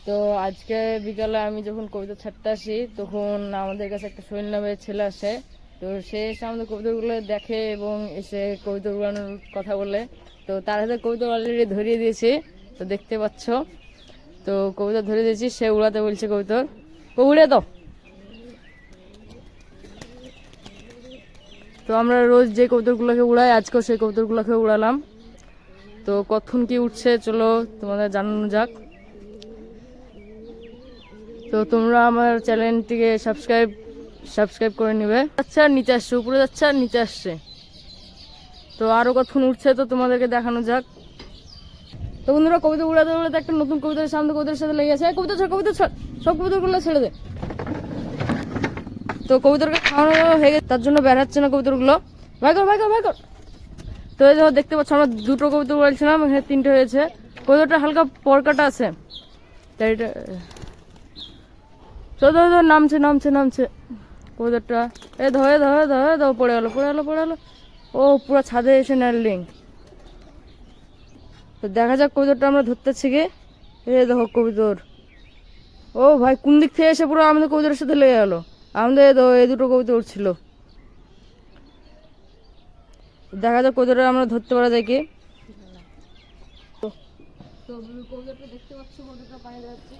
তো আজকে বিকালে আমি যখন কবিতা ছাড়তে আসি তখন আমাদের কাছে একটা সোহেল নামের ছেলে আসে। তো সে এসে আমাদের কবিতাগুলো দেখে এবং এসে কবিতা উড়ানোর কথা বলে। তো তার হাতে কবিতা অলরেডি ধরিয়ে দিয়েছি, তো দেখতে পাচ্ছ। তো কবিতা ধরে দিয়েছি, সে উড়াতে বলছে কবিতা, উড়ে দাও। তো আমরা রোজ যে কবুতরগুলোকে উড়াই, আজকেও সেই কবুতরগুলোকে উড়ালাম। তো কতক্ষণ কি উঠছে চলো তোমাদের জানানো যাক। তো তোমরা আমার চ্যানেলটিকে সাবস্ক্রাইব করে নেবে। আচ্ছা নিচে আসছে, উপরে যাচ্ছে আর নিচে আসছে। তো আরো কতক্ষণ উঠছে তো তোমাদেরকে দেখানো যাক। তো বন্ধুরা কবিতা উড়াতে উড়াতে একটা নতুন কবিতার সামনে কবিতার সাথে লেগে আছে। কবিতা ছাড়, সব কবিতাগুলো ছেড়ে দে। তো কবুতরকে খাওয়ানো হয়ে গেছে, তার জন্য বেড়াচ্ছে না কবুতরগুলো। ভাই কর। তো এই দেখো দেখতে পাচ্ছ, আমরা দুটো কবুতর বলছিলাম, এখানে তিনটে হয়েছে। কবুতরটা হালকা পরকাটা আছে, তাই এটা তো নামছে কবুতরটা। ধরে পড়ে গেল। ও পুরো ছাদে এসে ন্যারলিং। তো দেখা যাক কবুতরটা আমরা ধরতেছি গে। দেখো কবুতর, ও ভাই কোন দিক থেকে এসে পুরো আমাদের কবুতরের সাথে লেগে গেল। আমাদের এই দুটো কবুতর উঠছিল। দেখা যাক কবুতরটা আমরা ধরতে পারা যায় কি। তো কবুতরটা দেখতে পাচ্ছ, কবুতরটা পানি যাচ্ছে।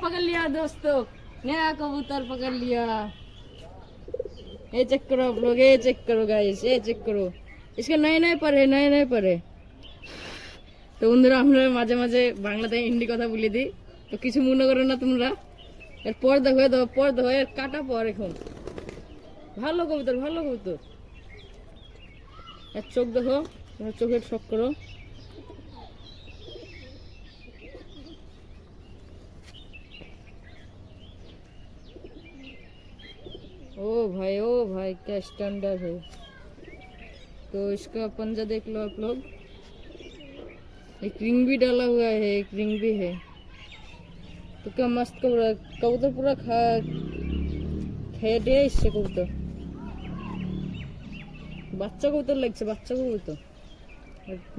पकड़ लिया दोस्तों, नया कबूतर पकड़ लिया। ये चेक करो आप लोग, ये चेक करो गाइस, ये चेक करो। इसके नए पर है। তো বন্ধুরা আমরা মাঝে মাঝে বাংলাতে হিন্দি কথা বলে দিই, তো কিছু মনে করো না তোমরা। এর পর দেখো এর কাটা পর এখন। ভালো কবুতর এর চোখ দেখো, চোখের শখ করো। ओ भाई क्या स्टैंडर्ड है। तो इसका पंजा देख लो आप लोग, एक रिंग भी डाला हुआ है, एक रिंग भी है। तो क्या मस्त कबूतर पूरा खेल दिया इससे कबूतर। বাচ্চা কবুতর লাগছে,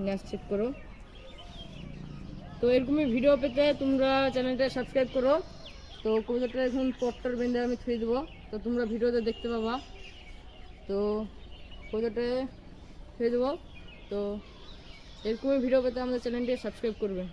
নেক্সট চেক করো। তো এরকমই ভিডিও পেতে তোমরা চ্যানেলটা সাবস্ক্রাইব করো। তো কবুতরটা এখন পট্টার বেঁধে আমি থুয়ে দেবো, তো তোমরা ভিডিওতে দেখতে পাবা। তো কবুতরটা থুয়ে দেবো। তো এরকমই ভিডিও পেতে আমাদের চ্যানেলটি সাবস্ক্রাইব করবে।